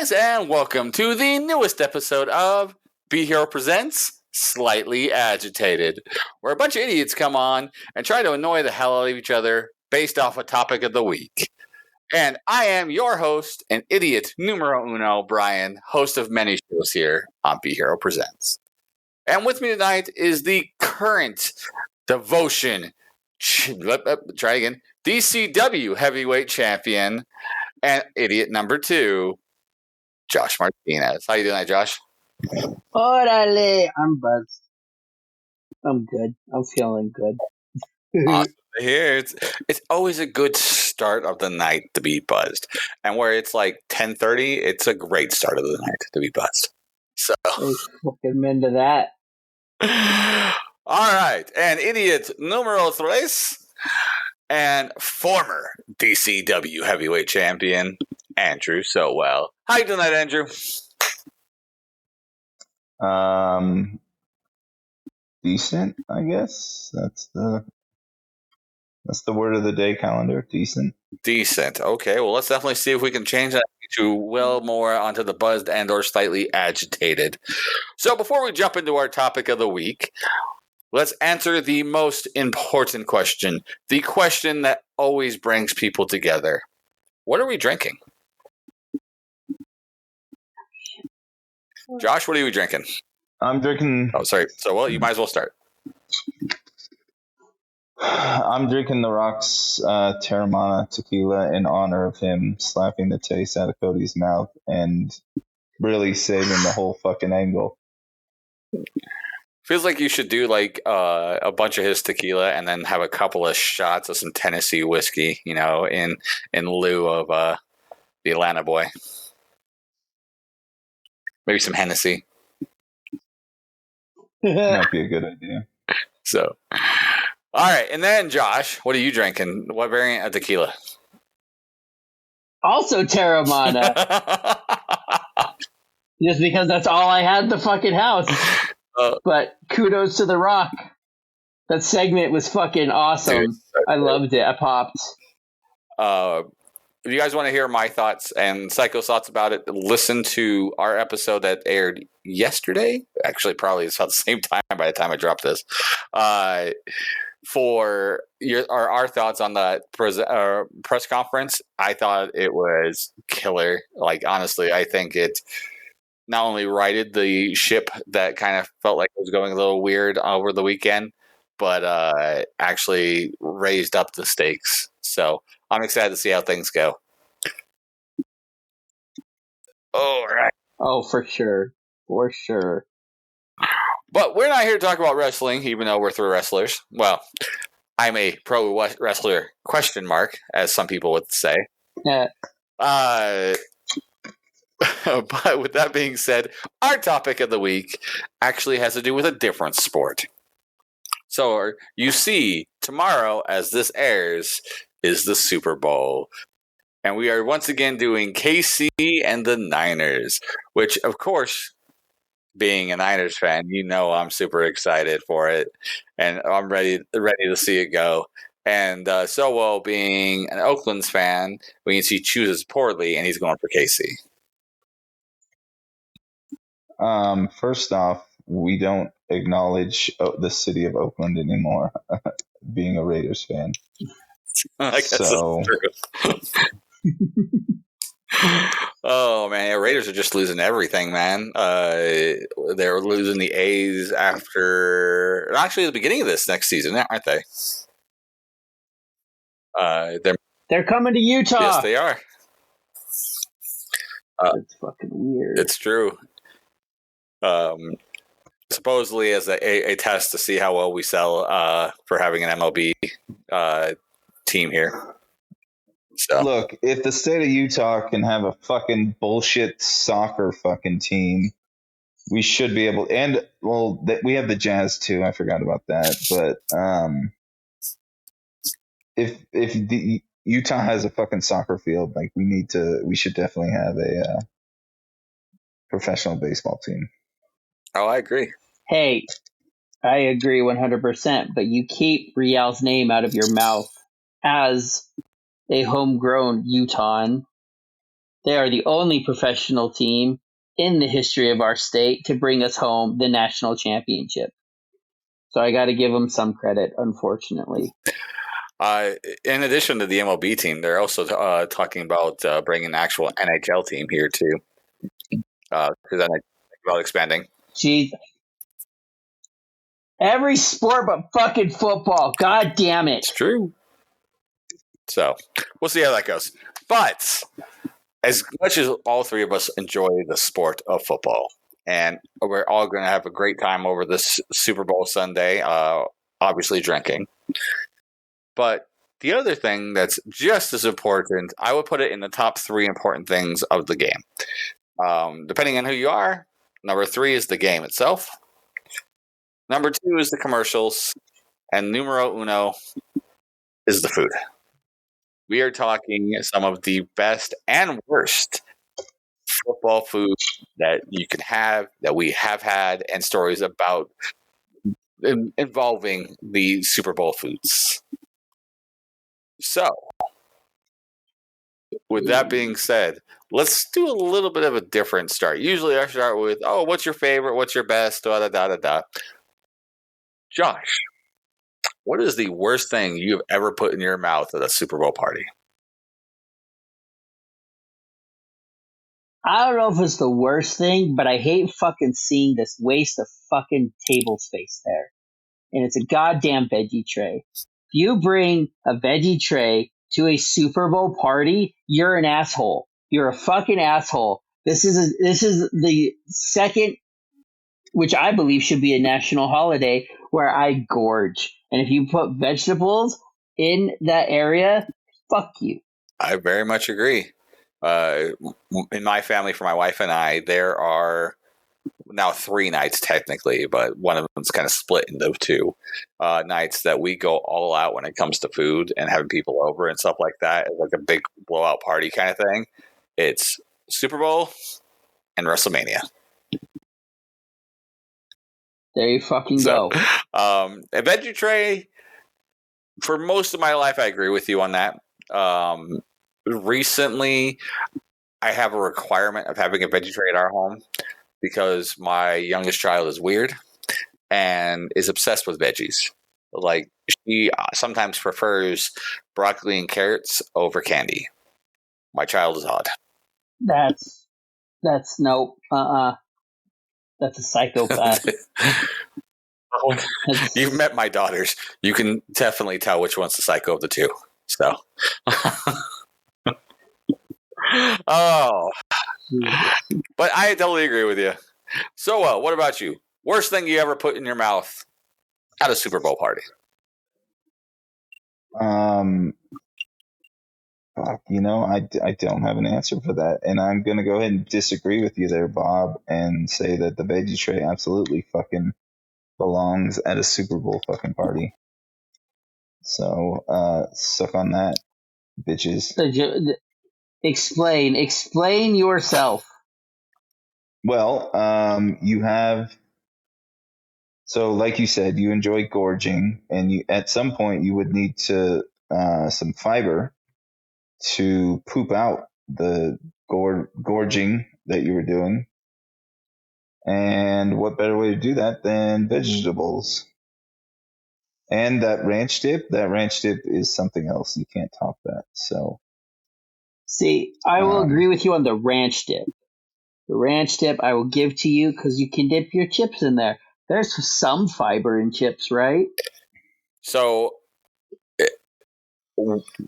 guys, and welcome to the newest episode of Be Hero Presents Slightly Agitated, where a bunch of idiots come on and try to annoy the hell out of each other based off a topic of the week. And I am your host and idiot numero uno, Brian, host of many shows here on Be Hero Presents. And with me tonight is the current devotion, DCW heavyweight champion and idiot number 2, Josh Martinez. How you doing, Josh? Orale, I'm buzzed. I'm good. I'm feeling good. Awesome to hear. It's always a good start of the night to be buzzed, and where it's like 10:30, it's a great start of the night to be buzzed. So, fucking into that. All right, and idiot numero 3 and former DCW heavyweight champion Andrew Sowell. How you doing tonight, Andrew? Decent, I guess. That's the word of the day calendar. Decent. Okay, well, let's definitely see if we can change that to well more onto the buzzed and or slightly agitated. So before we jump into our topic of the week, let's answer the most important question. The question that always brings people together. What are we drinking? Josh, what are you drinking? I'm drinking... Oh, sorry. So, well, you might as well start. I'm drinking The Rock's Terramana tequila in honor of him slapping the taste out of Cody's mouth and really saving the whole fucking angle. Feels like you should do like a bunch of his tequila and then have a couple of shots of some Tennessee whiskey, you know, in lieu of the Atlanta boy. Maybe some Hennessy. Might be a good idea. So, all right. And then, Josh, what are you drinking? What variant of tequila? Also Terramana. Just because that's all I had in the fucking house. But kudos to The Rock. That segment was fucking awesome. Dude, I loved it. I popped. If you guys want to hear my thoughts and Psycho's thoughts about it, listen to our episode that aired yesterday. Actually, probably it's about the same time by the time I dropped this. For our thoughts on the press conference, I thought it was killer. Like, honestly, I think it not only righted the ship that kind of felt like it was going a little weird over the weekend, but actually raised up the stakes. So I'm excited to see how things go. All right. Oh, for sure. For sure. But we're not here to talk about wrestling, even though we're 3 wrestlers. Well, I'm a pro wrestler, question mark, as some people would say. Yeah. But with that being said, our topic of the week actually has to do with a different sport. So you see, tomorrow, as this airs, is the Super Bowl. And we are once again doing KC and the Niners, which, of course, being a Niners fan, you know I'm super excited for it. And I'm ready to see it go. And Sowell, being an Oakland's fan, means he chooses poorly, and he's going for KC. First off, we don't acknowledge the city of Oakland anymore, being a Raiders fan. I guess so. That's true. Oh man, yeah, Raiders are just losing everything, man. They're losing the A's after actually the beginning of this next season, aren't they? They're coming to Utah. Yes, they are. It's fucking weird. It's true. Supposedly as a test to see how well we sell for having an MLB team here. So. Look, if the state of Utah can have a fucking bullshit soccer fucking team, we should be able. And well, we have the Jazz too. I forgot about that. But if the Utah has a fucking soccer field, like we should definitely have a professional baseball team. Oh, I agree. Hey, I agree 100%. But you keep Real's name out of your mouth as a homegrown Utahn. They are the only professional team in the history of our state to bring us home the national championship. So I got to give them some credit, unfortunately. In addition to the MLB team, they're also talking about bringing an actual NHL team here too. Because then I think about expanding. Jeez. Every sport but fucking football. God damn it. It's true. So we'll see how that goes. But as much as all three of us enjoy the sport of football, and we're all going to have a great time over this Super Bowl Sunday, obviously drinking. But the other thing that's just as important, I would put it in the top 3 important things of the game. Depending on who you are, number 3 is the game itself. Number 2 is the commercials. And numero uno is the food. We are talking some of the best and worst football food that you can have, that we have had, and stories about involving the Super Bowl foods. So, with that being said, let's do a little bit of a different start. Usually I start with, what's your favorite? What's your best? Da, da, da, da, da. Josh, what is the worst thing you've ever put in your mouth at a Super Bowl party? I don't know if it's the worst thing, but I hate fucking seeing this waste of fucking table space there. And it's a goddamn veggie tray. If you bring a veggie tray to a Super Bowl party, you're an asshole. You're a fucking asshole. This is the second, which I believe should be a national holiday, where I gorge. And if you put vegetables in that area, fuck you. I very much agree. In my family, for my wife and I, there are now 3 nights technically, but one of them's kind of split into 2 nights that we go all out when it comes to food and having people over and stuff like that. It's like a big blowout party kind of thing. It's Super Bowl and WrestleMania. There you fucking go. A veggie tray, for most of my life, I agree with you on that. Recently, I have a requirement of having a veggie tray at our home because my youngest child is weird and is obsessed with veggies. Like, she sometimes prefers broccoli and carrots over candy. My child is odd. That's nope. That's a psychopath. You've met my daughters. You can definitely tell which one's the psycho of the 2. So, but I totally agree with you. So, what about you? Worst thing you ever put in your mouth at a Super Bowl party? I don't have an answer for that, and I'm going to go ahead and disagree with you there, Bob, and say that the veggie tray absolutely fucking belongs at a Super Bowl fucking party. So, suck on that, bitches. Explain yourself. Well, you have. So, like you said, you enjoy gorging, and at some point you would need some fiber to poop out the gorging that you were doing. And what better way to do that than vegetables? And that ranch dip is something else. You can't top that. So, see, I will agree with you on the ranch dip. The ranch dip I will give to you because you can dip your chips in there. There's some fiber in chips, right? So,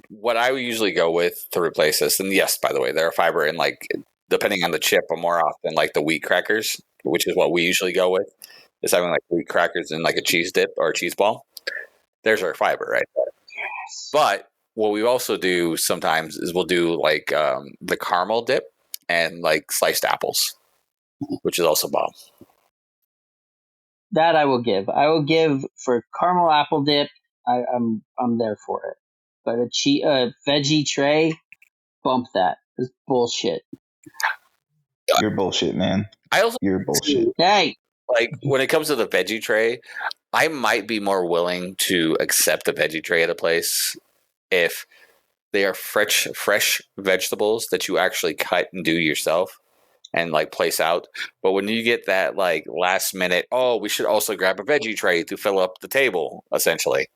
what I usually go with to replace this, and yes, by the way, there are fiber in, like, depending on the chip, but more often like the wheat crackers, which is what we usually go with, is having like wheat crackers in like a cheese dip or a cheese ball. There's our fiber right there. Yes. But what we also do sometimes is we'll do like the caramel dip and like sliced apples, which is also bomb. That I will give. I will give for caramel apple dip. I'm there for it. But a veggie tray, bump that. It's bullshit. You're bullshit, man. You're bullshit. Hey, like when it comes to the veggie tray, I might be more willing to accept a veggie tray at a place if they are fresh vegetables that you actually cut and do yourself and like place out. But when you get that like last minute, oh, we should also grab a veggie tray to fill up the table, essentially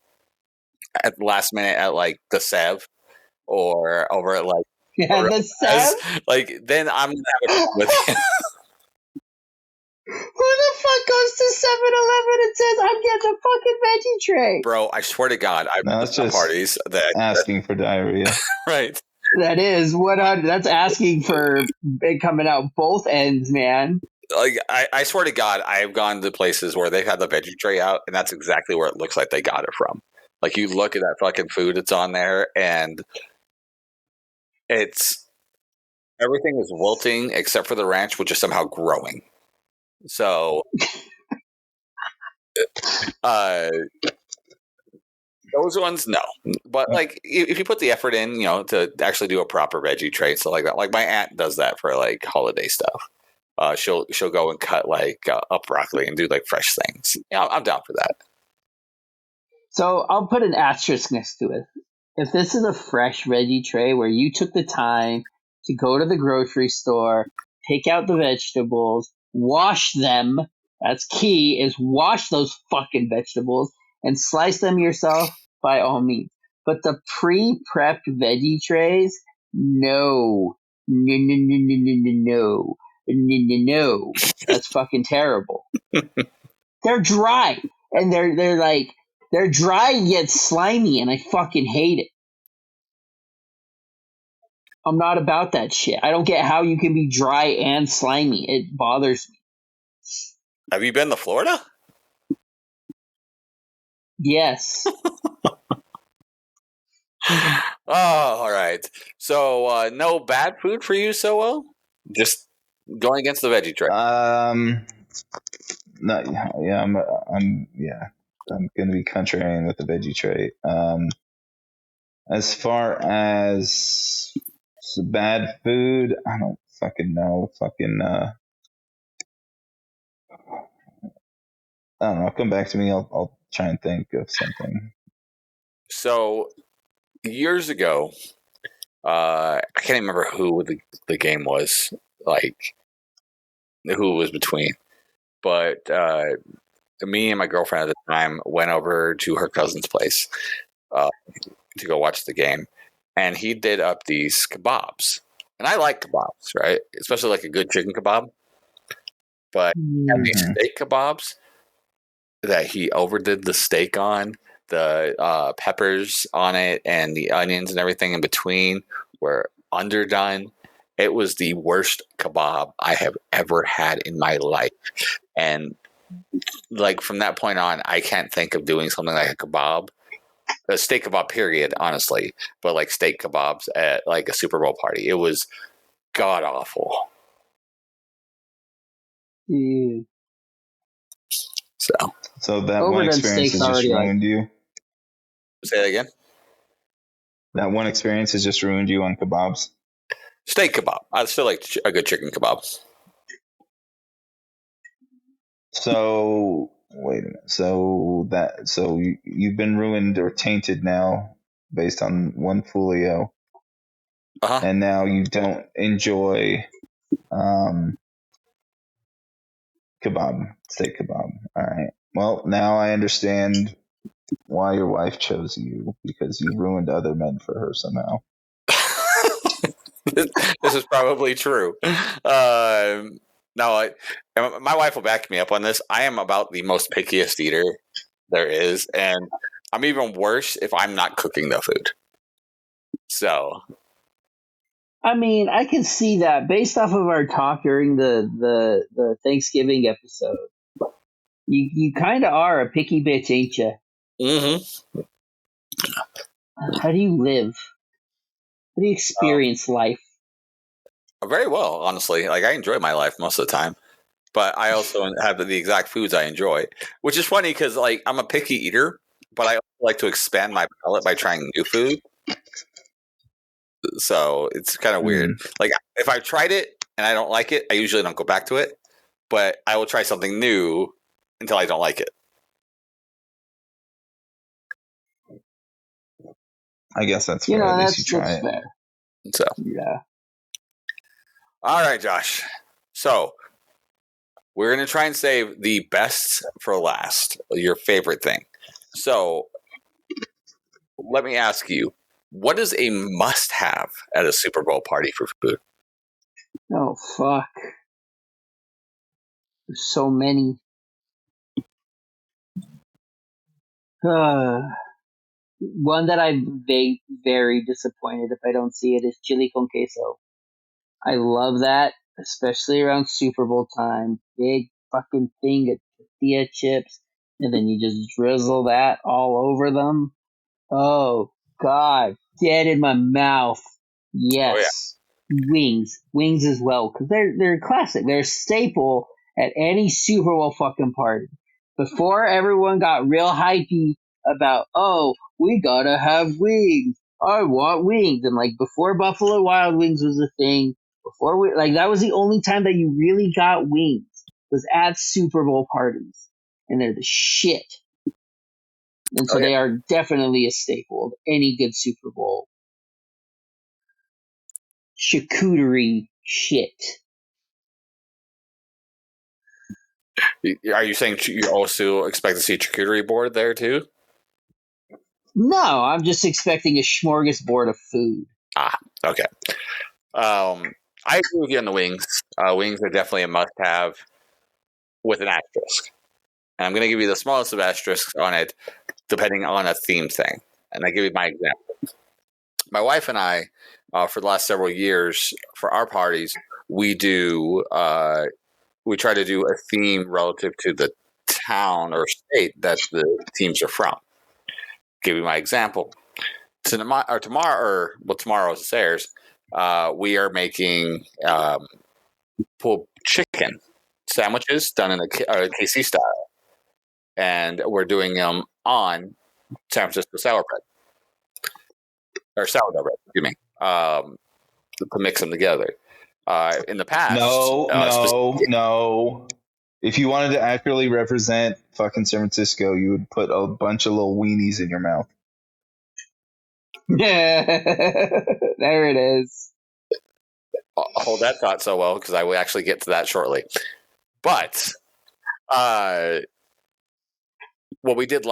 at the last minute at like the Sev or over at like Yeah, the as, Sev. like then I'm gonna have a problem with you. Who the fuck goes to 7-Eleven and says, "I'm getting a fucking veggie tray"? Bro, I swear to God, I've No, been that's to some just parties that asking for diarrhea. right. That is 100. That's asking for it coming out both ends, man. Like I swear to God, I've gone to places where they've had the veggie tray out, and that's exactly where it looks like they got it from. Like you look at that fucking food that's on there, and it's everything is wilting except for the ranch, which is somehow growing. So, those ones, no. But like, if you put the effort in, to actually do a proper veggie tray, so like that, like my aunt does that for like holiday stuff. She'll go and cut like up broccoli and do like fresh things. Yeah, I'm down for that. So I'll put an asterisk next to it. If this is a fresh veggie tray where you took the time to go to the grocery store, take out the vegetables, wash them, that's key, is wash those fucking vegetables and slice them yourself, by all means. But the pre-prepped veggie trays, no. No, no, no, no, no, no, no. No, no, no. That's fucking terrible. They're dry. And they're dry yet slimy, and I fucking hate it. I'm not about that shit. I don't get how you can be dry and slimy. It bothers me. Have you been to Florida? Yes. Oh, all right. So no bad food for you, so well. Just going against the veggie tray. No, yeah, I'm gonna be contrarian with the veggie tray. As far as bad food, I don't fucking know. I don't know. Come back to me. I'll try and think of something. So years ago, I can't remember who the game was, like who it was between, but me and my girlfriend at the time went over to her cousin's place to go watch the game, and he did up these kebabs, and I like kebabs, right? Especially like a good chicken kebab, but he had these steak kebabs that he overdid the steak on, the peppers on it, and the onions and everything in between were underdone. It was the worst kebab I have ever had in my life. And like from that point on, I can't think of doing something like a steak kebab, period, honestly. But like steak kebabs at like a Super Bowl party, it was god awful. Dude. So that one experience has just ruined you. Say that again. That one experience has just ruined you on kebabs. Steak kebab. I still like a good chicken kebab. So wait a minute. So you've been ruined or tainted now based on one folio, and now you don't enjoy steak kebab. All right. Well, now I understand why your wife chose you, because you ruined other men for her somehow. This is probably true. No, my wife will back me up on this. I am about the most pickiest eater there is, and I'm even worse if I'm not cooking the food. So, I mean, I can see that based off of our talk during the Thanksgiving episode. You kind of are a picky bitch, ain't you? mm-hmm. How do you live? How do you experience life? Very well, honestly. Like I enjoy my life most of the time, but I also have the exact foods I enjoy, which is funny because like I'm a picky eater, but I also like to expand my palate by trying new food. So it's kind of weird. Like if I tried it and I don't like it, I usually don't go back to it, but I will try something new until I don't like it. I guess that's fair. At least you try that's it. fair. So, Yeah. all right, Josh. So, we're going to try and save the best for last, your favorite thing. So, let me ask you, what is a must-have at a Super Bowl party for food? Oh, fuck. There's so many. One that I'm very disappointed if I don't see it is chili con queso. I love that, especially around Super Bowl time. Big fucking thing of tortilla chips, and then you just drizzle that all over them. Oh, God. Dead in my mouth. Yes. Wings as well, because they're classic. They're a staple at any Super Bowl fucking party. Before everyone got real hypey about, oh, we gotta have wings. I want wings. And like before Buffalo Wild Wings was a thing, that was the only time that you really got wings was at Super Bowl parties. And they're the shit. And so they are definitely a staple of any good Super Bowl. Charcuterie shit. Are you saying you also expect to see a charcuterie board there too? No, I'm just expecting a smorgasbord of food. Okay. I agree with you on the wings. Wings are definitely a must-have with an asterisk. And I'm going to give you the smallest of asterisks on it, depending on a theme thing. And I give you my example. My wife and I, for the last several years, for our parties, we try to do a theme relative to the town or state that the teams are from. Give you my example. Tomorrow as it airs, we are making pulled chicken sandwiches done in a KC style, and we're doing them on San Francisco sour bread or sourdough bread. Excuse me. To mix them together. In the past, No. If you wanted to accurately represent fucking San Francisco, you would put a bunch of little weenies in your mouth. There it is. I'll hold that thought so well because I will actually get to that shortly. But what we did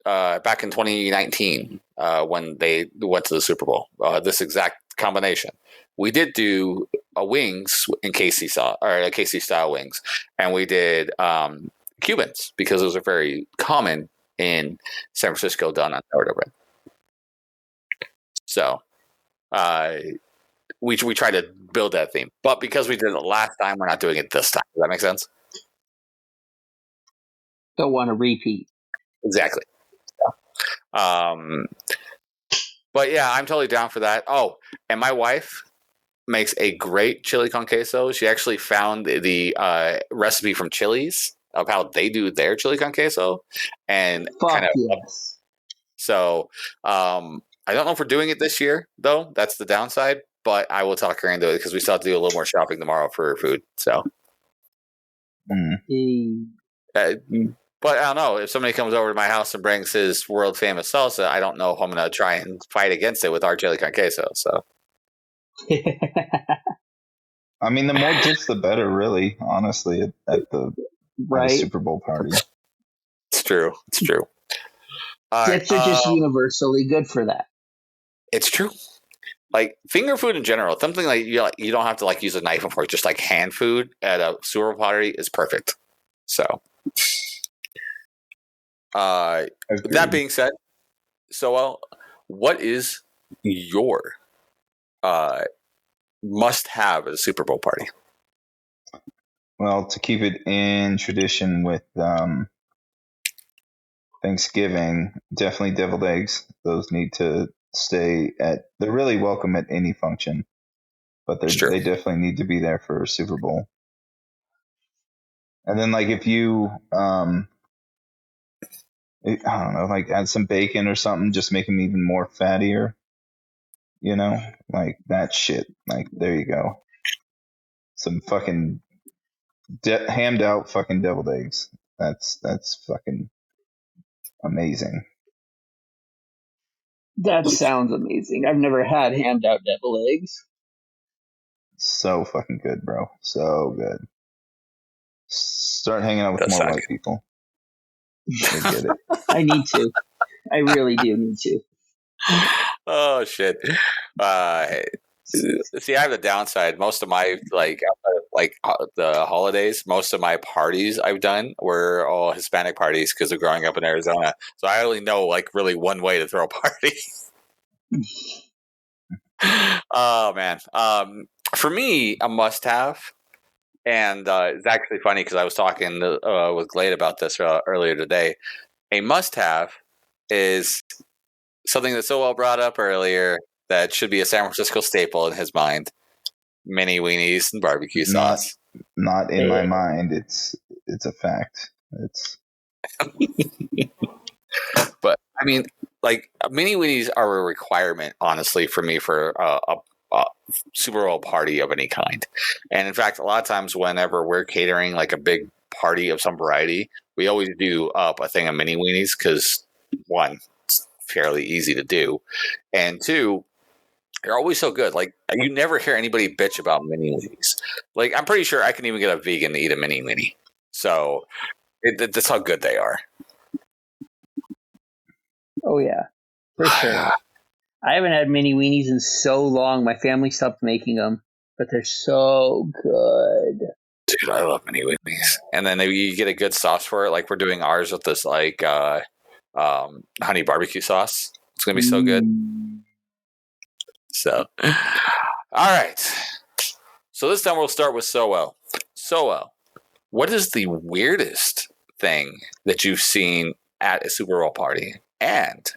back in 2019 when they went to the Super Bowl, this exact combination, we did do wings in KC style wings, and we did Cubans because those are very common in San Francisco, done on sourdough bread. So we try to build that theme, but because we did it last time, we're not doing it this time. Does that make sense? Don't want to repeat. Exactly. But yeah, I'm totally down for that. Oh, and my wife makes a great chili con queso. She actually found the recipe from Chili's of how they do their chili con queso, and Yes. So I don't know if we're doing it this year though. That's the downside. But I will talk her into it because we still have to do a little more shopping tomorrow for food. So. But I don't know, if somebody comes over to my house and brings his world famous salsa, I don't know if I'm going to try and fight against it with our chili con queso. So, I mean, the more dips, the better. Really, honestly, at the Super Bowl party, it's true. It's true. Dips are just universally good for that. It's true. Like finger food in general, something like you don't have to like use a knife and fork. Just like hand food at a Super Bowl party is perfect. So. That being said, what is your must-have at a Super Bowl party? Well, to keep it in tradition with Thanksgiving, definitely deviled eggs. Those need to stay they're really welcome at any function, but they definitely need to be there for Super Bowl. And then like if you I don't know, like add some bacon or something, just make them even more fattier. Like that shit. Like there you go. Some fucking hammed out fucking deviled eggs. That's fucking amazing. That sounds amazing. I've never had hand-out devil eggs. So fucking good, bro. So good. Start hanging out with Does more sound white people. You'll get it. I need to. I really do need to. Oh shit! See, I have the downside. Most of my the holidays, most of my parties I've done were all Hispanic parties because of growing up in Arizona. So I only know like really one way to throw a party. Oh man, for me, a must-have, and it's actually funny because I was talking with Glade about this earlier today. A must-have is something that's so well brought up earlier that should be a San Francisco staple in his mind: mini weenies and barbecue Not sauce. not in my mind. It's a fact. It's But I mean, like mini weenies are a requirement, honestly, for me for a Super Bowl party of any kind. And in fact, a lot of times, whenever we're catering like a big party of some variety, we always do up a thing of mini weenies because one, it's fairly easy to do, and two, they're always so good. Like you never hear anybody bitch about mini weenies. Like I'm pretty sure I can even get a vegan to eat a mini weenie. So that's how good they are. Oh yeah, for sure. I haven't had mini weenies in so long. My family stopped making them, but they're so good. Dude, I love mini weenies. And then maybe you get a good sauce for it. Like we're doing ours with this like honey barbecue sauce. It's gonna be so good. So, all right. So this time we'll start with Sowell. Sowell, what is the weirdest thing that you've seen at a Super Bowl party, and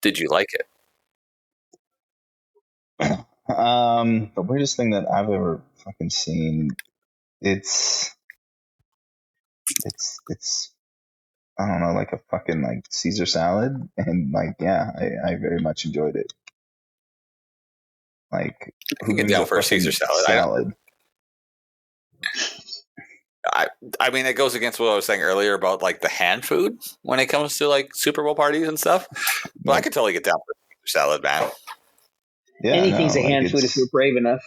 did you like it? the weirdest thing that I've ever fucking seen. It's I don't know, like a fucking like Caesar salad, and like yeah, I very much enjoyed it. Like I who can get brings down a for a Caesar fucking salad. salad? I mean, it goes against what I was saying earlier about like the hand food when it comes to like Super Bowl parties and stuff. But I could totally get down for a Caesar salad, man. Yeah, Anything's no, a like hand food if you're brave enough.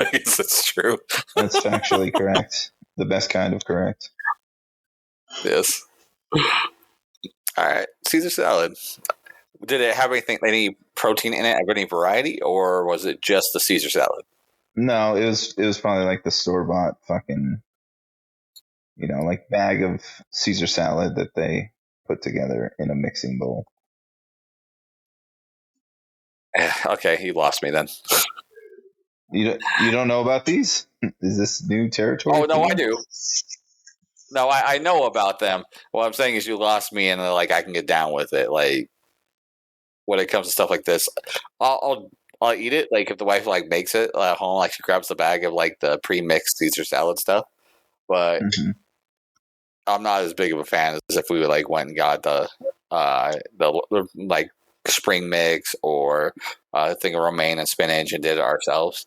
I guess that's true. that's factually correct. The best kind of correct. Yes. All right, Caesar salad. Did it have any protein in it, of any variety, or was it just the Caesar salad? No, it was probably like the store bought fucking like bag of Caesar salad that they put together in a mixing bowl. Okay, you lost me then. You don't know about these? Is this new territory? Oh for no, you? I do. No, I know about them. What I'm saying is you lost me, and like I can get down with it. Like when it comes to stuff like this, I'll eat it. Like if the wife like makes it at home, like she grabs the bag of like the pre-mixed Caesar salad stuff. But Mhm. I'm not as big of a fan as if we like went and got the like spring mix or thing of romaine and spinach and did it ourselves.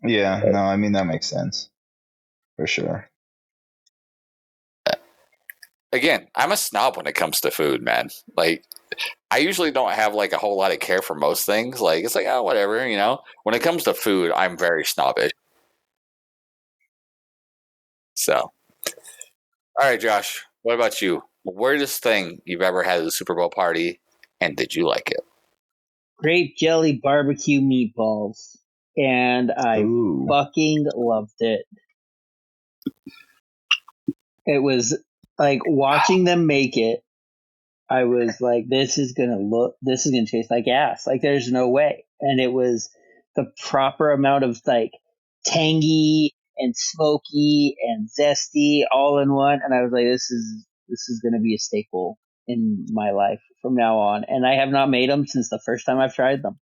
Yeah, no, I mean that makes sense for sure. Again, I'm a snob when it comes to food, man. Like I usually don't have like a whole lot of care for most things. Like it's like, oh, whatever, you know. When it comes to food, I'm very snobbish. So, all right, Josh, what about you? Weirdest thing you've ever had at a Super Bowl party, and did you like it? Grape jelly barbecue meatballs. And I Ooh, fucking loved it. It was like watching them make it. I was like, this is gonna taste like ass. Like, there's no way. And it was the proper amount of like tangy and smoky and zesty all in one. And I was like, this is gonna be a staple in my life from now on. And I have not made them since the first time I've tried them,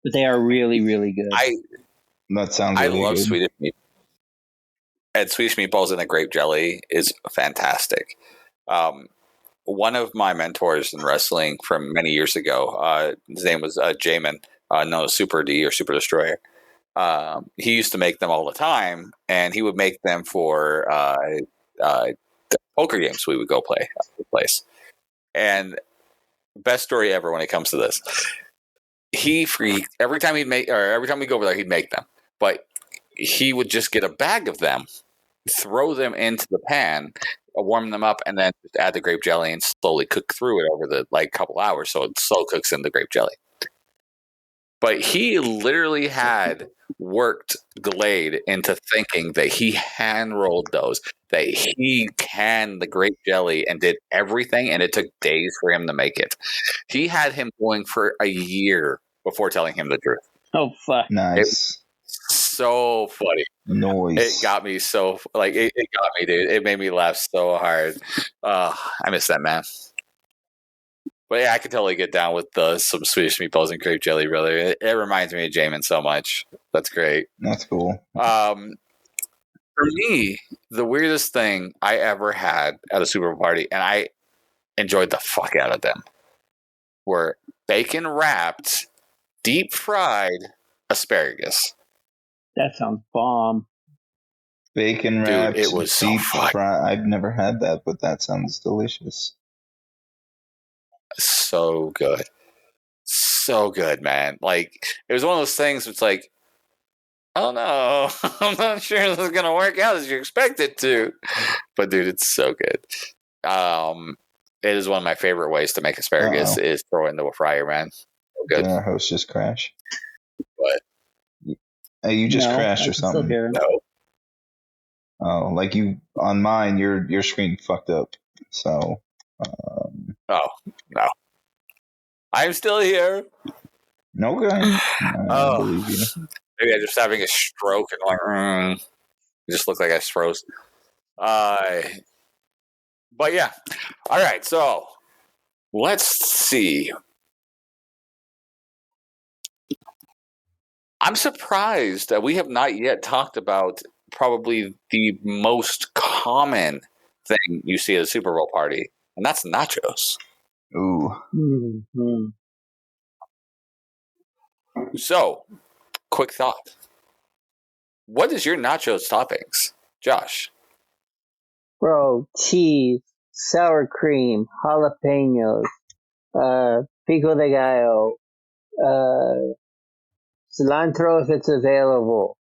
but they are really, really good. that sounds I really love good. Swedish meatballs. And Swedish meatballs and a grape jelly is fantastic. Um, one of my mentors in wrestling from many years ago, his name was Jamin, known as Super D or Super Destroyer. He used to make them all the time, and he would make them for the poker games we would go play at the place. And best story ever when it comes to this. He freaked every time we go over there, he'd make them, but he would just get a bag of them, throw them into the pan, warm them up, and then just add the grape jelly and slowly cook through it over the couple hours, so it slow cooks in the grape jelly. But he literally had worked Glade into thinking that he hand rolled those, that he canned the grape jelly and did everything, and it took days for him to make it. He had him going for a year before telling him the truth. Oh, fuck. Nice. So funny. Noise. It got me so it got me, dude. It made me laugh so hard. I miss that, man. But yeah, I could totally get down with some Swedish meatballs and grape jelly, brother. It reminds me of Jamin so much. That's great. That's cool. For me, the weirdest thing I ever had at a Super Bowl party, and I enjoyed the fuck out of them, were bacon wrapped, deep fried asparagus. That sounds bomb. Bacon wrapped, it was so deep fun. fried. I've never had that, but that sounds delicious. So good. So good, man. Like, it was one of those things it's like, oh no, I'm not sure this is going to work out as you expect it to. But dude, it's so good. It is one of my favorite ways to make asparagus is throw it into a fryer, man. So good. Did our host just crash? What? Hey, you just crashed or something. No. Oh, like you on mine, your screen fucked up. So. Oh, no. I'm still here. Okay. I believe you. Maybe I'm just having a stroke and it just looked like I froze. But yeah. All right, so let's see. I'm surprised that we have not yet talked about probably the most common thing you see at a Super Bowl party, and that's nachos. Ooh. Mm-hmm. So, quick thought. What is your nachos toppings, Josh? Bro, cheese, sour cream, jalapenos, pico de gallo, cilantro if it's available.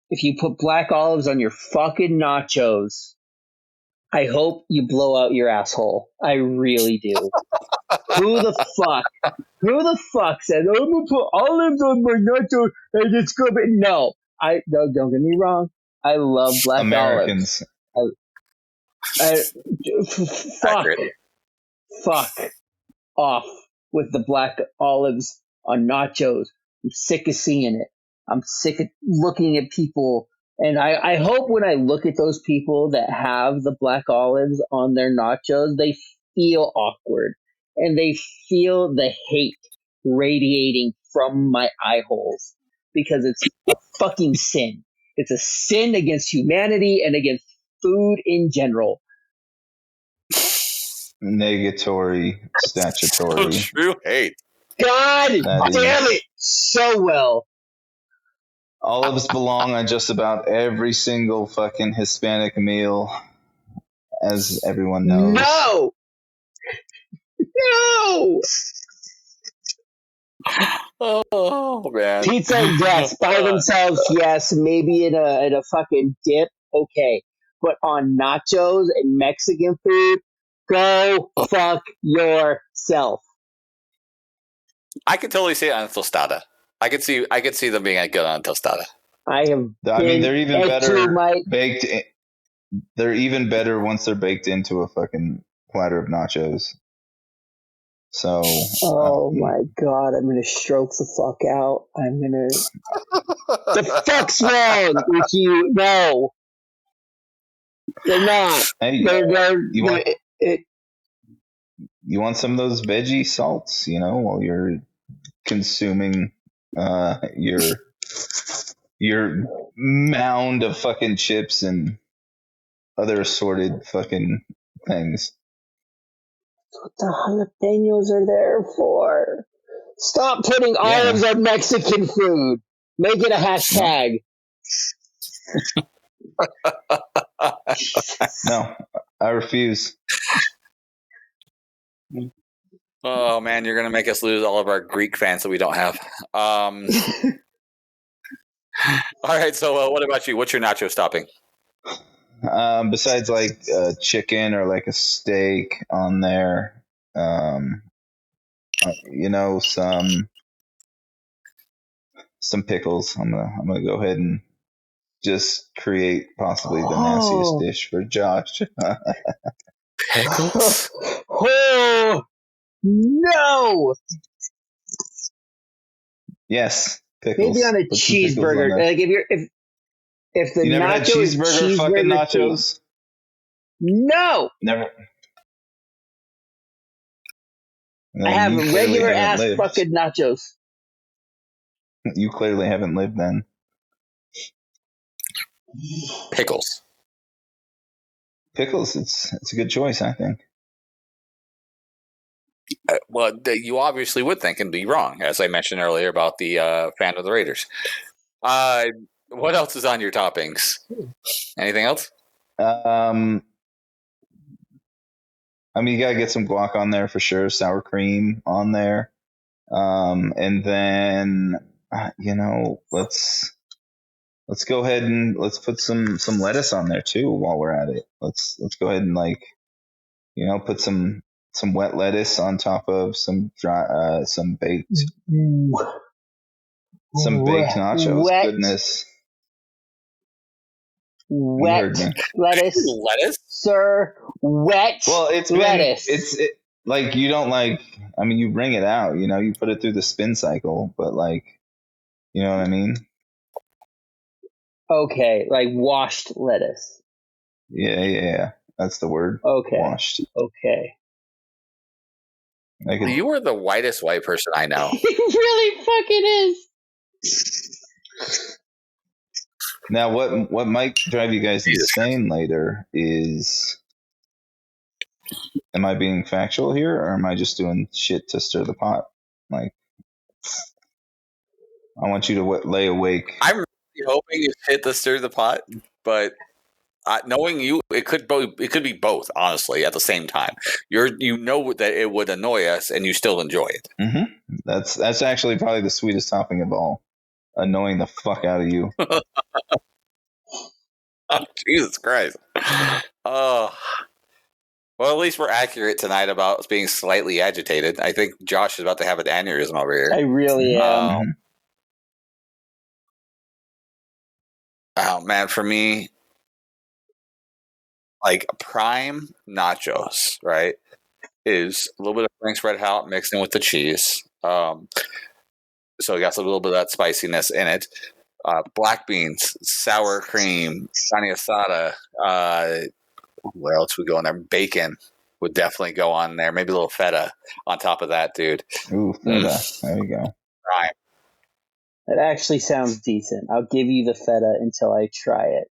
If you put black olives on your fucking nachos, I hope you blow out your asshole. I really do. Who the fuck said, I'm gonna put olives on my nachos and it's gonna be... No, don't get me wrong. I love black Americans. olives. Fuck off with the black olives on nachos. I'm sick of seeing it. I'm sick of looking at people. And I hope when I look at those people that have the black olives on their nachos, they feel awkward and they feel the hate radiating from my eye holes because it's a fucking sin. It's a sin against humanity and against food in general. Negatory, statutory. True hate. God damn it! So well. Olives belong on just about every single fucking Hispanic meal, as everyone knows. No! Oh man. Pizza, yes. By themselves, yes. Maybe in a fucking dip, okay. But on nachos and Mexican food, go fuck yourself. I could totally see it on tostada. I could see them being good on tostada. They're even better baked. They're even better once they're baked into a fucking platter of nachos. So. Oh my god! I'm gonna stroke the fuck out. The fuck's wrong with you? No, they're not. Hey, you want some of those veggie salts? While you're consuming your mound of fucking chips and other assorted fucking things. That's what the jalapenos are there for. Stop putting olives on Mexican food. Make it a hashtag. No, I refuse. Oh man, you're gonna make us lose all of our Greek fans that we don't have. All right, so what about you? What's your nacho topping? Besides like chicken or like a steak on there, some pickles. I'm gonna go ahead and just create possibly the nastiest dish for Josh. Pickles? Oh no! Yes, pickles. Maybe on a Put some pickles on cheeseburger. there. Like if the You never had nacho is cheeseburger fucking nachos? No! Never. I have regular ass lived. fucking nachos. You clearly haven't lived then. Pickles. Pickles, it's a good choice, I think. Well, you obviously would think and be wrong, as I mentioned earlier about the fan of the Raiders. What else is on your toppings? Anything else? I mean, you gotta get some guac on there for sure. Sour cream on there, and then let's go ahead and let's put some lettuce on there too while we're at it. Let's go ahead and put some wet lettuce on top of some dry some baked nachos. Goodness. Wet lettuce, sir. Wet. Well, lettuce. Like you don't like. I mean, you bring it out. You put it through the spin cycle, but like, you know what I mean? Okay, like washed lettuce. Yeah. That's the word. Okay. Washed. Okay. You are the whitest white person I know. He really fucking is. Now, what might drive you guys insane later is, am I being factual here, or am I just doing shit to stir the pot? Like, I want you to lay awake. I'm really hoping it's hit to stir the pot, but knowing you, it could be both. Honestly, at the same time, you know that it would annoy us, and you still enjoy it. Mm-hmm. That's actually probably the sweetest topping of all. Annoying the fuck out of you. Oh, Jesus Christ. Oh. Well, at least we're accurate tonight about being slightly agitated. I think Josh is about to have an aneurysm over here. I really am. Oh, man, for me, like prime nachos, right, is a little bit of Frank's Red Hot mixed in with the cheese. So it got a little bit of that spiciness in it. Black beans, sour cream, carne asada. Where else would go in there? Bacon would definitely go on there. Maybe a little feta on top of that, dude. Ooh, feta. There you go. Right. That actually sounds decent. I'll give you the feta until I try it.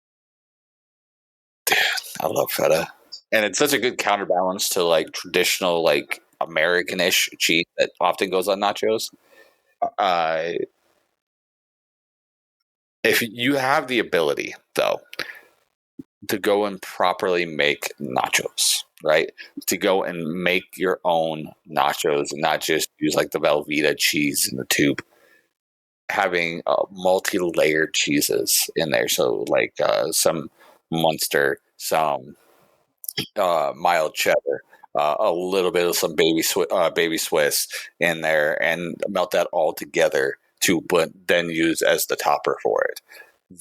Dude, I love feta. And it's such a good counterbalance to like traditional, like American-ish cheese that often goes on nachos. If you have the ability, though, to go and properly make nachos, right? To go and make your own nachos and not just use like the Velveeta cheese in the tube. Having multi-layered cheeses in there. So like some Munster, some mild cheddar, a little bit of some baby Swiss in there, and melt that all together but then use as the topper for it.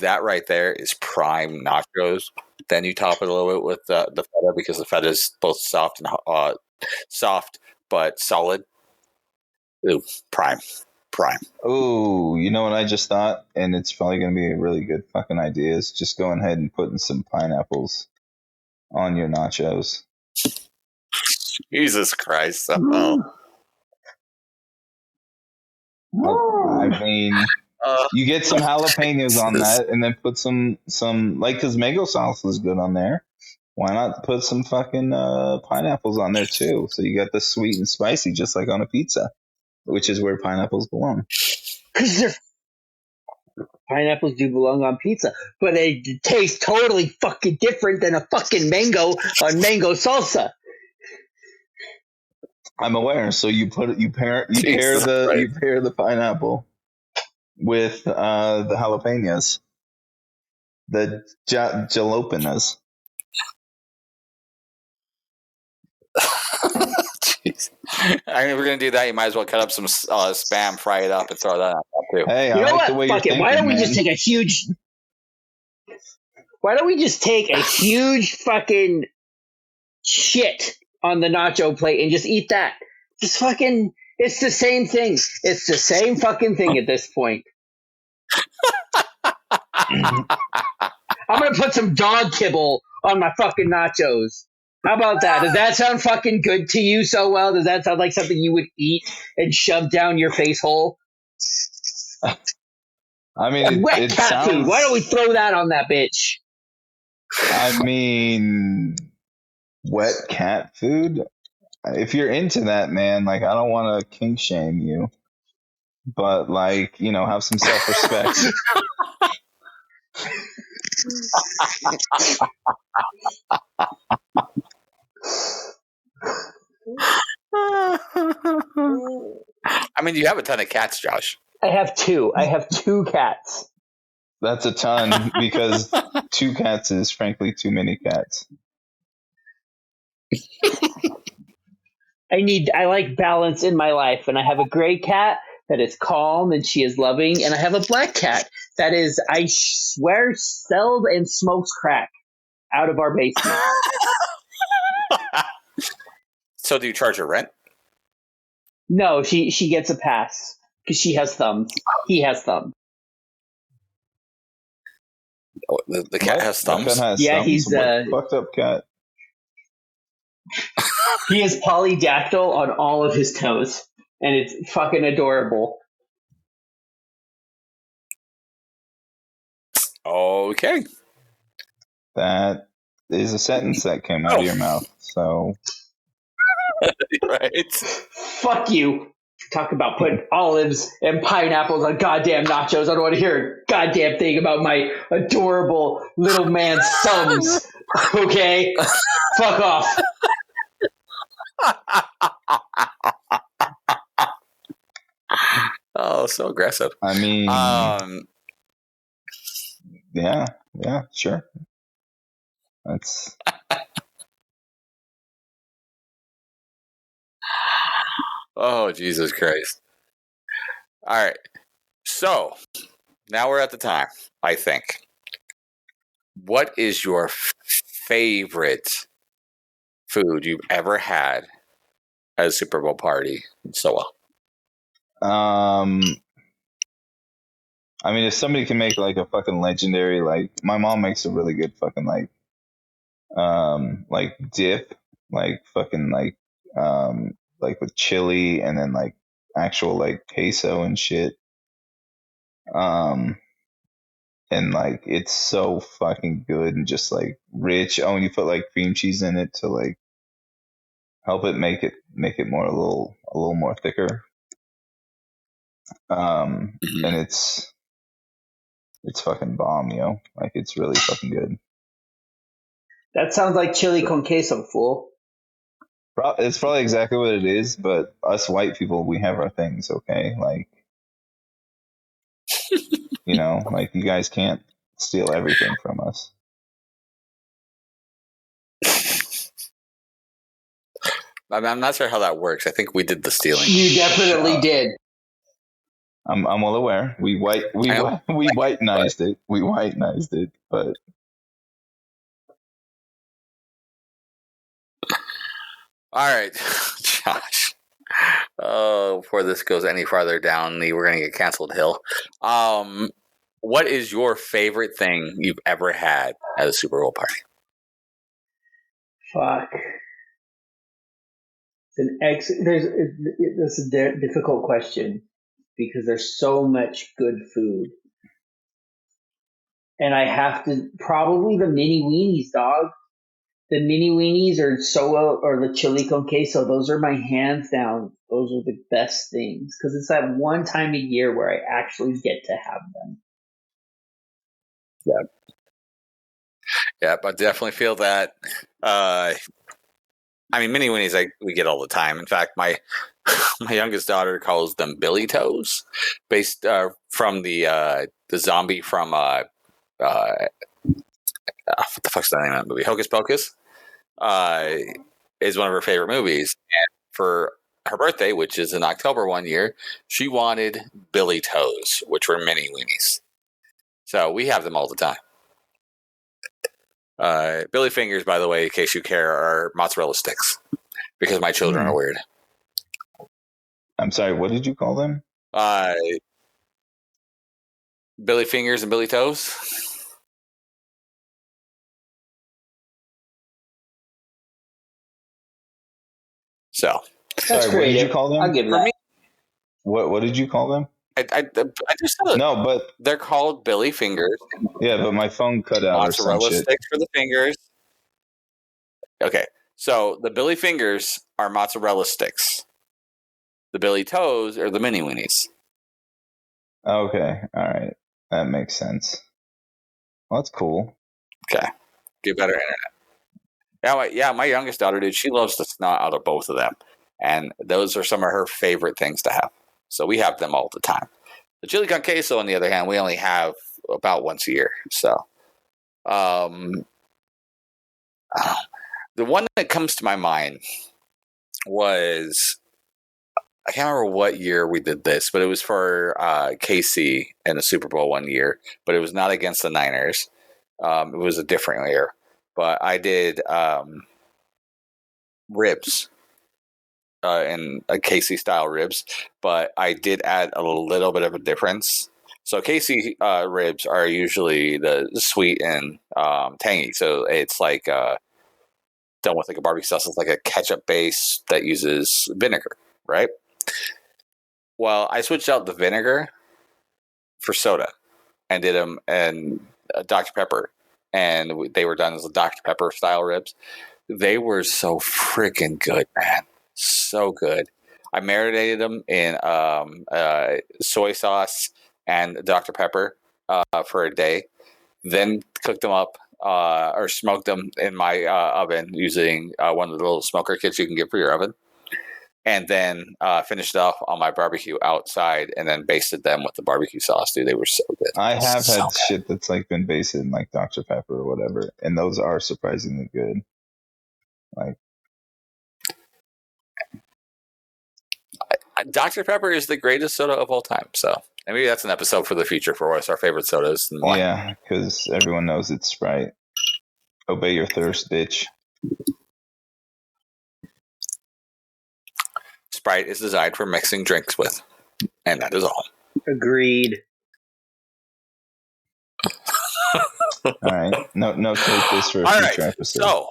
That right there is prime nachos. Then you top it a little bit with the feta, because the feta is both soft but solid. Ooh, prime. Oh, you know what I just thought? And it's probably going to be a really good fucking idea, is just going ahead and putting some pineapples on your nachos. Jesus Christ. I mean, you get some jalapenos on that, and then put some like, because mango sauce is good on there. Why not put some fucking pineapples on there too? So you got the sweet and spicy, just like on a pizza, which is where pineapples belong. Because pineapples do belong on pizza, but they taste totally fucking different than a fucking mango on mango salsa. I'm aware. So you pair Jesus Christ. the pineapple with the jalapenos, the jalapenos. Jeez. I mean, if we're gonna do that, you might as well cut up some spam, fry it up, and throw that on top too. Hey, You I know like the what? way you're Fuck it. thinking, Why don't we man. just take a huge? Why don't we just take a huge fucking shit on the nacho plate and just eat that? Just fucking. It's the same thing. It's the same fucking thing at this point. I'm gonna put some dog kibble on my fucking nachos. How about that? Does that sound fucking good to you so well? Does that sound like something you would eat and shove down your face hole? I mean, Wet it cat food. sounds. Why don't we throw that on that bitch? I mean, wet cat food. If you're into that, man, like I don't want to kink shame you, but like have some self respect. I mean, you have a ton of cats, Josh. I have two. I have two cats. That's a ton because 2 cats is frankly too many cats. I like balance in my life, and I have a gray cat that is calm and she is loving, and I have a black cat that is, I swear, sells and smokes crack out of our basement. So, do you charge her rent? No, she gets a pass because she has thumbs. He has thumbs. Oh, the cat has thumbs. That has Yeah, thumbs? he's What fucked up cat. he is polydactyl on all of his toes, and it's fucking adorable. Okay. That is a sentence that came out of your mouth. So Right. Fuck you. Talk about putting olives and pineapples on goddamn nachos. I don't want to hear a goddamn thing about my adorable little man's thumbs. Okay? Fuck off. Oh, so aggressive. I mean, yeah, sure. That's Oh, Jesus Christ. All right. So, now we're at the time, I think. What is your favorite food you've ever had at a Super Bowl party? So, I mean, if somebody can make like a fucking legendary, like my mom makes a really good fucking like dip, like fucking like with chili and then like actual like queso and shit. And like it's so fucking good and just like rich. Oh, and you put like cream cheese in it to like help it make it more a little more thicker. And it's fucking bomb, yo. Like it's really fucking good. That sounds like chili con queso, fool. It's probably exactly what it is, but us white people, we have our things, okay? Like, like you guys can't steal everything from us. I'm not sure how that works. I think we did the stealing. You definitely did. I'm well aware. We whitenized it. We whitenized it, but all right, Josh. Oh, before this goes any farther down we're gonna get canceled hill. What is your favorite thing you've ever had at a Super Bowl party? Fuck. That's a difficult question because there's so much good food. And I have to, probably the mini weenies, dog. The mini weenies or the chili con queso. Those are my hands down. Those are the best things because it's that one time a year where I actually get to have them. Yep, I definitely feel that. I mean, mini winnies we get all the time. In fact, my youngest daughter calls them Billy Toes, based from the zombie from what the fuck's the name of that movie? Hocus Pocus. Is one of her favorite movies, and for her birthday, which is in October one year, she wanted Billy Toes, which were mini weenies. So we have them all the time. Billy Fingers, by the way, in case you care, are mozzarella sticks because my children are weird. I'm sorry, what did you call them? Billy Fingers and Billy Toes. So That's sorry, what did you creative. call them? I'll give you for that. me, What did you call them? I just said it. No, but They're called Billy Fingers. yeah, but my phone cut out or some Mozzarella shit. sticks for the fingers. Okay, so the Billy Fingers are mozzarella sticks. The Billy Toes are the mini weenies. Okay, all right, that makes sense. Well, that's cool. Okay, get better internet. Yeah, my youngest daughter, dude, she loves the snot out of both of them, and those are some of her favorite things to have. So we have them all the time. The chili con queso, on the other hand, we only have about once a year. So, the one that comes to my mind was, I can't remember what year we did this, but it was for KC in the Super Bowl one year, but it was not against the Niners. It was a different year, but I did ribs in a KC style ribs, but I did add a little bit of a difference. So KC ribs are usually the sweet and tangy, so it's like done with like a barbecue sauce. It's like a ketchup base that uses vinegar, right? Well, I switched out the vinegar for soda and did them and Dr. Pepper, and they were done as a Dr. Pepper style ribs. They were so freaking good, man. So good. I marinated them in soy sauce and Dr. Pepper for a day, then cooked them up or smoked them in my oven using one of the little smoker kits you can get for your oven. And then finished it off on my barbecue outside, and then basted them with the barbecue sauce. Dude, they were so good. I have So had good. shit that's like been based in like Dr. Pepper or whatever, and those are surprisingly good. Like Dr. Pepper is the greatest soda of all time. So, and maybe that's an episode for the future for what's our favorite sodas and why. yeah, because everyone knows it's Sprite. Obey your thirst, bitch. Sprite is designed for mixing drinks with, and that is all. Agreed. All right, no, take this for a All future right, episode. so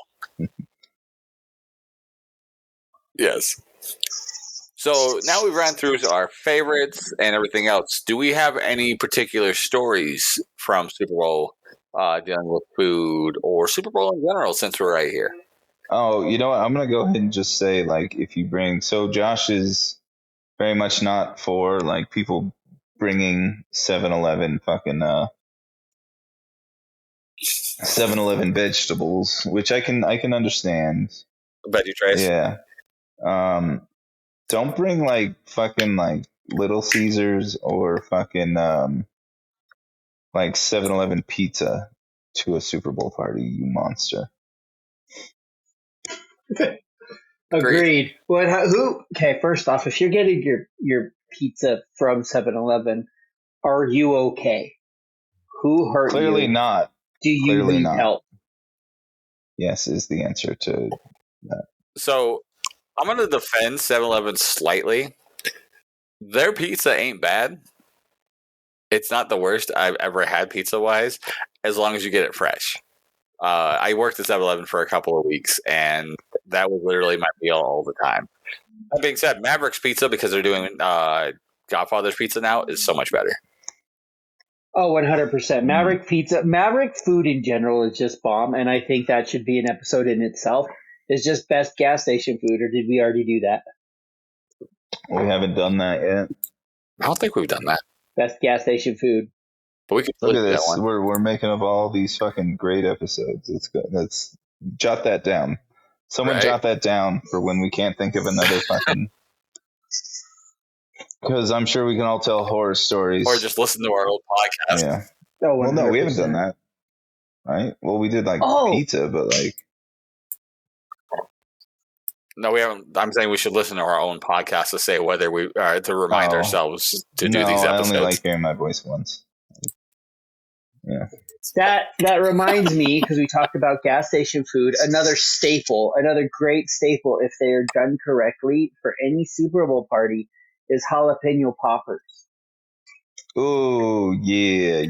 yes. So now we've ran through our favorites and everything else. Do we have any particular stories from Super Bowl dealing with food or Super Bowl in general since we're right here? Oh, you know what? I'm gonna go ahead and just say, like, if you bring, so Josh is very much not for like people bringing 7-Eleven fucking 7-Eleven vegetables, which I can understand. Veggie trays. Yeah. Don't bring like fucking like Little Caesars or fucking like 7-Eleven pizza to a Super Bowl party, you monster. Agreed. Who? Okay, first off, if you're getting your pizza from 7-Eleven, are you okay? Who hurt you? Clearly not. Do you Clearly need not. help? Yes, is the answer to that. So I'm going to defend 7-Eleven slightly. Their pizza ain't bad. It's not the worst I've ever had pizza-wise, as long as you get it fresh. I worked at 7-Eleven for a couple of weeks, and that was literally my meal all the time. That being said, Maverick's Pizza, because they're doing Godfather's Pizza now, is so much better. Oh, 100%. Maverick pizza, Maverick food in general is just bomb, and I think that should be an episode in itself. It's just best gas station food, or did we already do that? We haven't done that yet. I don't think we've done that, Best gas station food. but we could Look flip at that this. one. We're making up all these fucking great episodes. Let's go. Let's jot that down. Someone Right. jot that down for when we can't think of another fucking. Because I'm sure we can all tell horror stories. Or just listen to our old podcast. Yeah. Oh, Well, no, we haven't 100%. done that. Right? Well, we did like pizza, but like. No, we haven't. I'm saying we should listen to our own podcast to say whether we to remind ourselves to do these I episodes. only like hearing my voice once. Yeah. That reminds me, because we talked about gas station food, another staple, another great staple, if they are done correctly for any Super Bowl party, is jalapeno poppers. Oh, yeah.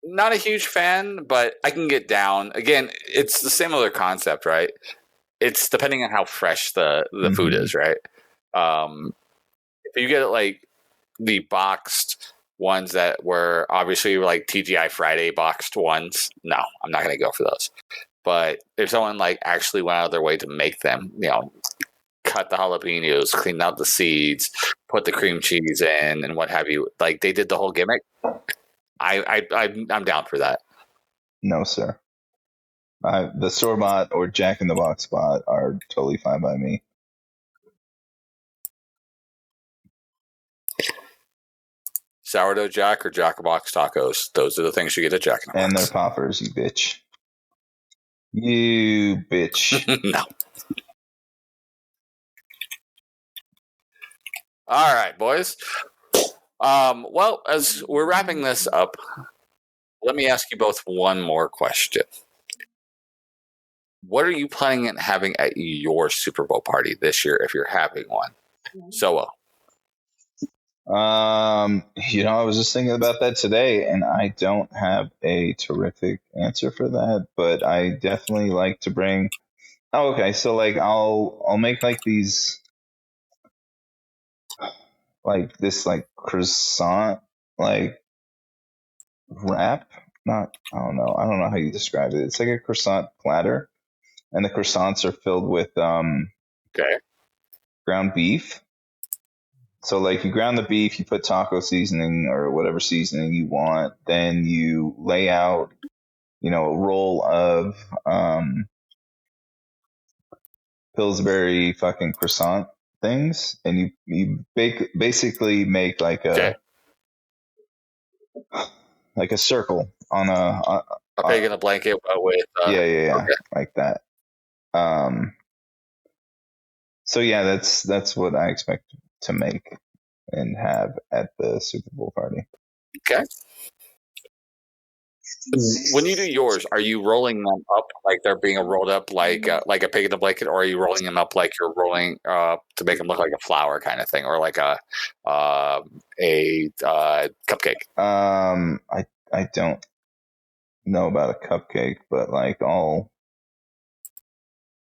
Not a huge fan, but I can get down. Again, it's the similar concept, right? It's depending on how fresh the food is, right? If you get like the boxed ones that were obviously like TGI Friday boxed ones, no, I'm not going to go for those. But if someone like actually went out of their way to make them, cut the jalapenos, clean out the seeds, put the cream cheese in, and what have you, like they did the whole gimmick, I'm down for that. No, sir. The store-bought or Jack in the Box spot are totally fine by me. Sourdough Jack or Jack in the Box tacos. Those are the things you get at Jack in the Box. And their poppers, you bitch. You bitch. No. All right, boys. Well, as we're wrapping this up, let me ask you both one more question. What are you planning on having at your Super Bowl party this year if you're having one? So, I was just thinking about that today, and I don't have a terrific answer for that, but I definitely like to bring. Oh, okay. So like, I'll make like these, like this like croissant like wrap. I don't know how you describe it. It's like a croissant platter, and the croissants are filled with ground beef. So like you ground the beef, you put taco seasoning or whatever seasoning you want, then you lay out, a roll of Pillsbury fucking croissant things, and you basically make like a circle on a pig in a blanket with okay. Like that. So yeah, that's what I expect to make and have at the Super Bowl party. Okay. When you do yours, are you rolling them up like they're being rolled up like a pig in a blanket, or are you rolling them up like you're rolling to make them look like a flower kind of thing, or like a cupcake? I don't know about a cupcake, but like I'll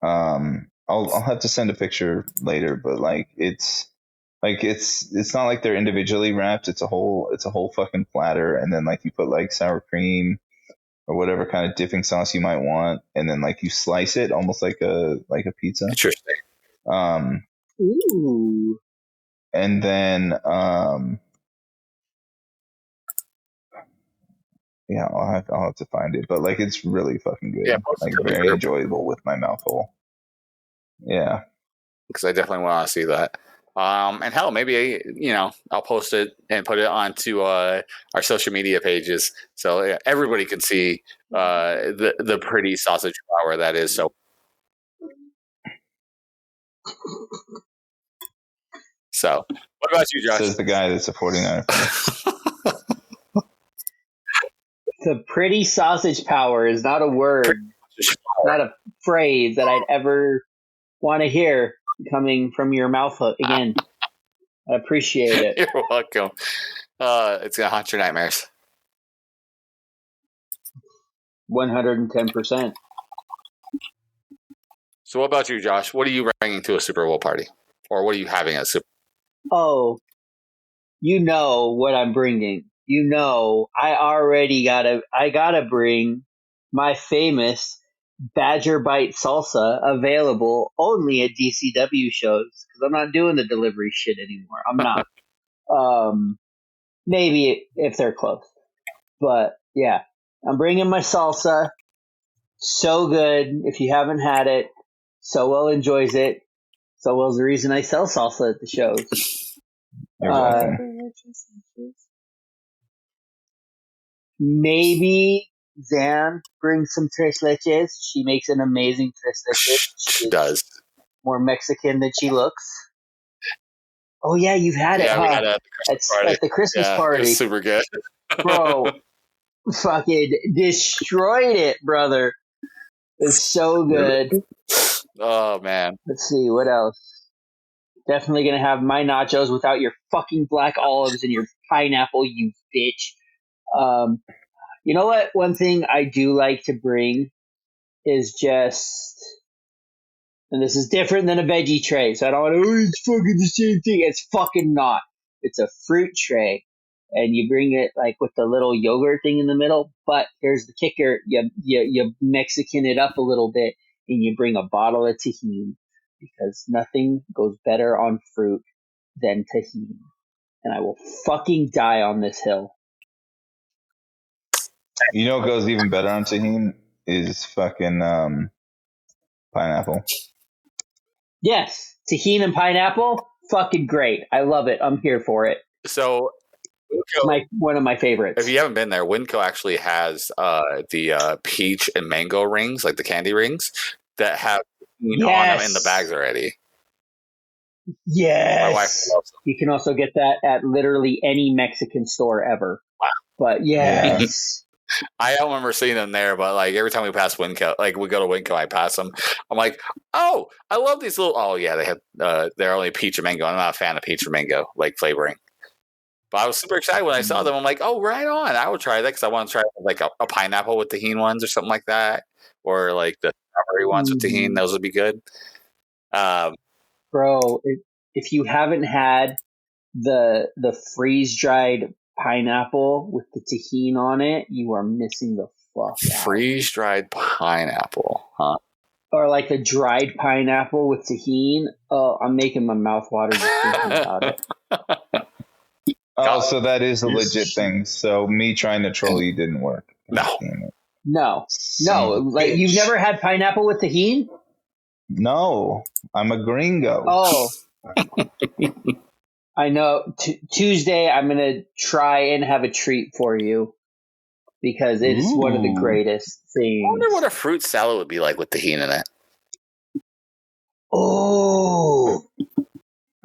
have to send a picture later, but like it's not like they're individually wrapped. It's a whole fucking platter, and then like you put like sour cream or whatever kind of dipping sauce you might want, and then like you slice it almost like a pizza. Interesting. Ooh. And then yeah, I'll have to find it, but like it's really fucking good. Yeah, like very enjoyable with my mouth full. Yeah, because I definitely want to see that. And hell, maybe I'll post it and put it onto our social media pages so everybody can see the pretty sausage flour that is. So, what about you, Josh? Says the guy that's a 49er. The pretty sausage power is not a word, not a phrase that I'd ever want to hear coming from your mouth again. I appreciate it. You're welcome. It's going to haunt your nightmares. 110%. So what about you, Josh? What are you bringing to a Super Bowl party? Or what are you having at a Super Bowl? Oh, you know what I'm bringing. I gotta bring my famous Badger Bite salsa, available only at DCW shows, because I'm not doing the delivery shit anymore. I'm not. Maybe if they're close. But yeah, I'm bringing my salsa. So good. If you haven't had it, Sowell enjoys it. Sowell's the reason I sell salsa at the shows. You're welcome. Maybe Zan brings some tres leches. She makes an amazing tres leches. She does. More Mexican than she looks. Oh yeah, you've had it, Yeah, huh? we had it at the Christmas party. At the Christmas It party. was super good. Bro, fucking destroyed it, brother. It's so good. Oh, man. Let's see, what else? Definitely gonna have my nachos without your fucking black olives and your pineapple, you bitch. You know what? One thing I do like to bring is just, and this is different than a veggie tray, so I don't want to, oh, it's fucking the same thing. It's fucking not. It's a fruit tray, and you bring it like with the little yogurt thing in the middle, but here's the kicker. You Mexican it up a little bit, and you bring a bottle of tahini, because nothing goes better on fruit than tahini. And I will fucking die on this hill. You know what goes even better on tahini is fucking pineapple. Yes, tahini and pineapple, fucking great. I love it. I'm here for it. So, It's one of my favorites. if you haven't been there, Winco actually has the peach and mango rings, like the candy rings, that have on them in the bags already. Yes. My wife loves them. You can also get that at literally any Mexican store ever. Wow. But yes. I don't remember seeing them there, but like every time we pass Winco, like we go to Winco, I pass them. I'm like, oh, I love these little. Oh yeah, they have. They're only peach and mango. I'm not a fan of peach and mango like flavoring. But I was super excited when I saw them. I'm like, oh, right on. I would try that because I want to try like a pineapple with tahini ones or something like that, or like the strawberry ones with tahini. Those would be good. Bro, if you haven't had the freeze dried pineapple with the tahini on it, you are missing the fuck out. Freeze dried pineapple, huh? Or like a dried pineapple with tahini. Oh, I'm making my mouth water just thinking about it. Oh, so that is a legit thing. So me trying to troll you didn't work. No. Like you've never had pineapple with tahini? No, I'm a gringo. Oh. I know. Tuesday, I'm going to try and have a treat for you because it is one of the greatest things. I wonder what a fruit salad would be like with tahini in it. Oh.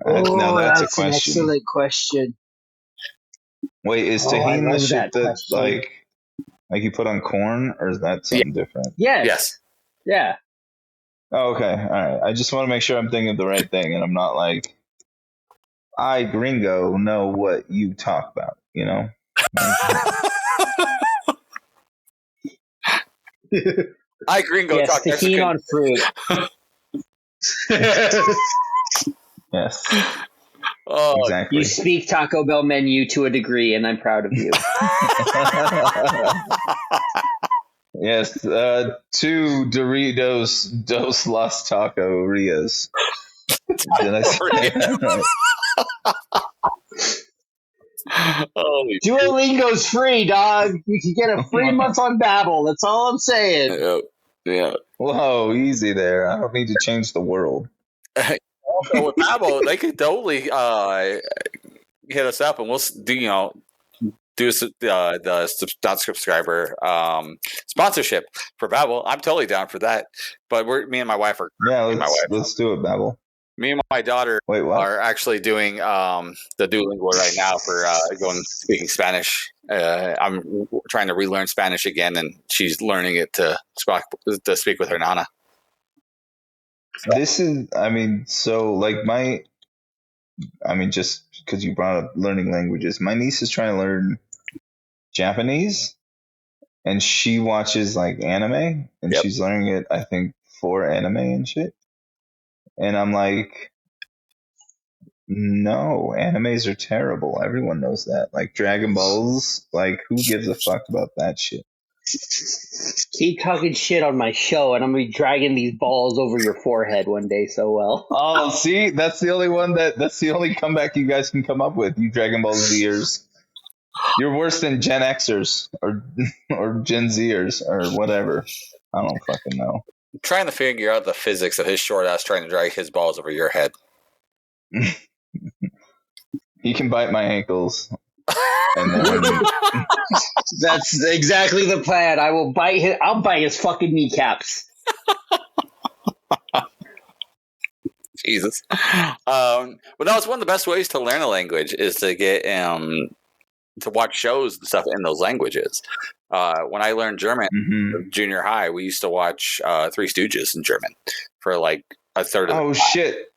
Now that's a question. An excellent question. Wait, is tahini the shit that like you put on corn, or is that something different? Yes. Yeah. Oh, okay. All right. I just want to make sure I'm thinking of the right thing, and I'm not like, I gringo know what you talk about, you know? I gringo talk tahini on fruit. Yes. Oh, exactly. You speak Taco Bell menu to a degree, and I'm proud of you. Yes. 2 Doritos Dos Las Taco Rias. Did I say that right? Duolingo's free, dog. You can get a free month on Babbel. That's all I'm saying. Yeah. Whoa, easy there. I don't need to change the world. Also, with Babbel, they could totally hit us up, and we'll do the non-subscriber sponsorship for Babbel. I'm totally down for that. But me and my wife are. Yeah, let's do it, Babbel. Me and my daughter are actually doing the Duolingo right now for speaking Spanish. I'm trying to relearn Spanish again, and she's learning it to speak with her nana. This is, just because you brought up learning languages, my niece is trying to learn Japanese, and she watches like anime, and she's learning it, I think, for anime and shit. And I'm like, no, animes are terrible. Everyone knows that. Like Dragon Balls, like who gives a fuck about that shit? Keep talking shit on my show, and I'm gonna be dragging these balls over your forehead one day. So well. Oh, see, that's the only comeback you guys can come up with. You Dragon Ball Zers, you're worse than Gen Xers or Gen Zers or whatever. I don't fucking know. I'm trying to figure out the physics of his short ass trying to drag his balls over your head. He can bite my ankles, and then That's exactly the plan. I'll bite his fucking kneecaps. Jesus. But no, it's one of the best ways to learn a language is to get to watch shows and stuff in those languages. When I learned German junior high, we used to watch Three Stooges in German for like a third of the oh shit.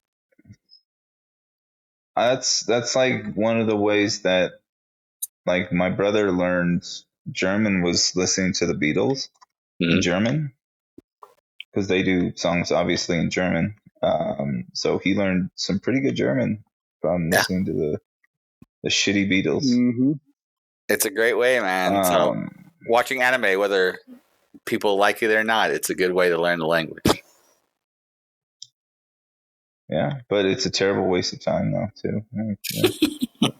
That's like one of the ways that like my brother learned German was listening to the Beatles in German, because they do songs obviously in German. So he learned some pretty good German from listening to the shitty Beatles. Mm-hmm. It's a great way, man. So watching anime, whether people like it or not, it's a good way to learn the language. Yeah, but it's a terrible waste of time, though, too. Yeah.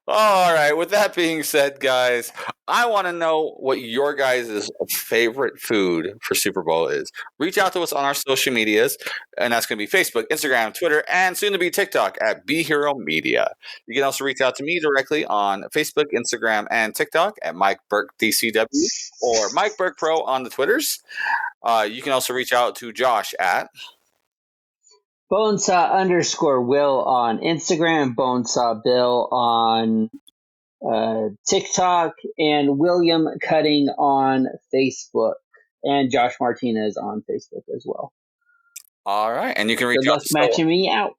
All right. With that being said, guys, I want to know what your guys' favorite food for Super Bowl is. Reach out to us on our social medias, and that's going to be Facebook, Instagram, Twitter, and soon to be TikTok at Be Hero Media. You can also reach out to me directly on Facebook, Instagram, and TikTok at Mike Burke DCW or Mike Burke Pro on the Twitters. You can also reach out to Josh at Bonesaw_Will on Instagram, Bonesaw Bill on TikTok, and William Cutting on Facebook, and Josh Martinez on Facebook as well. All right, and you can reach Good out luck to matching me out.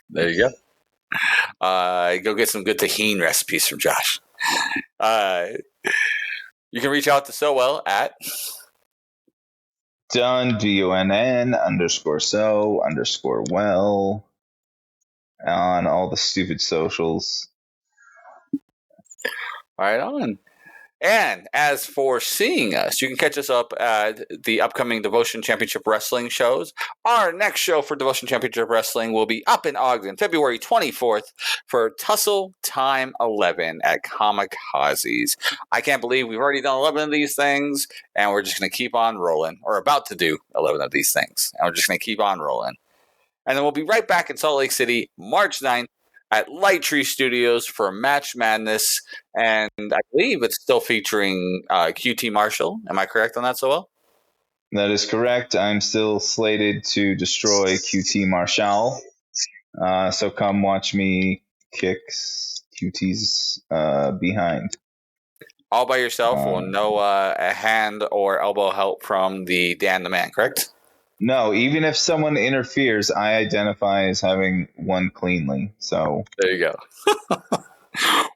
There you go. Go get some good tahini recipes from Josh. You can reach out to Sowell at Done, DUNN_so_well on all the stupid socials. Right on. And as for seeing us, you can catch us up at the upcoming Devotion Championship Wrestling shows. Our next show for Devotion Championship Wrestling will be up in Ogden, February 24th for Tussle Time 11 at Kamikazes. I can't believe we've already done 11 of these things, and we're just going to keep on rolling, or about to do 11 of these things, and we're just going to keep on rolling. And then we'll be right back in Salt Lake City, March 9th, at Light Tree Studios for Match Madness, and I believe it's still featuring QT Marshall. Am I correct on that, Sowell? That is correct. I'm still slated to destroy QT Marshall. So come watch me kick QT's behind. All by yourself, with no a hand or elbow help from the Dan the Man, correct? No, even if someone interferes, I identify as having won cleanly. So there you go.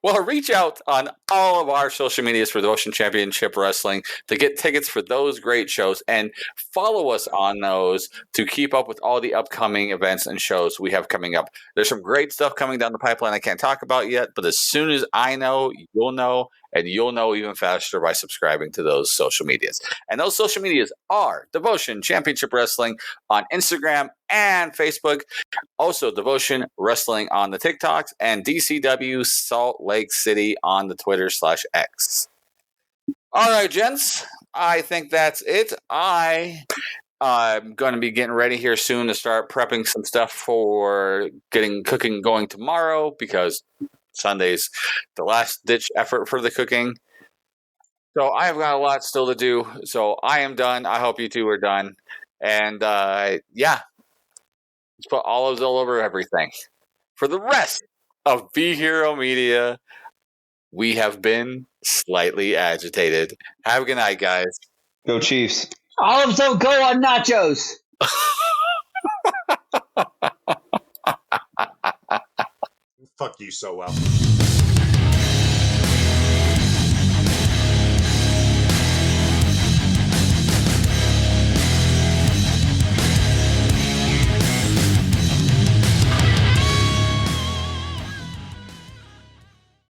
Well, reach out on all of our social medias for Devotion Championship Wrestling to get tickets for those great shows, and follow us on those to keep up with all the upcoming events and shows we have coming up. There's some great stuff coming down the pipeline I can't talk about yet, but as soon as I know, you'll know, and you'll know even faster by subscribing to those social medias. And those social medias are Devotion Championship Wrestling on Instagram and Facebook. Also, Devotion Wrestling on the TikToks, and DCW Salt Lake City on the Twitter/X. All right, gents. I think that's it. I'm going to be getting ready here soon to start prepping some stuff for getting cooking going tomorrow, because Sunday's the last ditch effort for the cooking. So I have got a lot still to do. So I am done. I hope you two are done. And yeah, let's put olives all over everything. For the rest of Be Hero Media, we have been Slightly Agitated. Have a good night, guys. Go Chiefs. Olives don't go on nachos. Fuck you so well.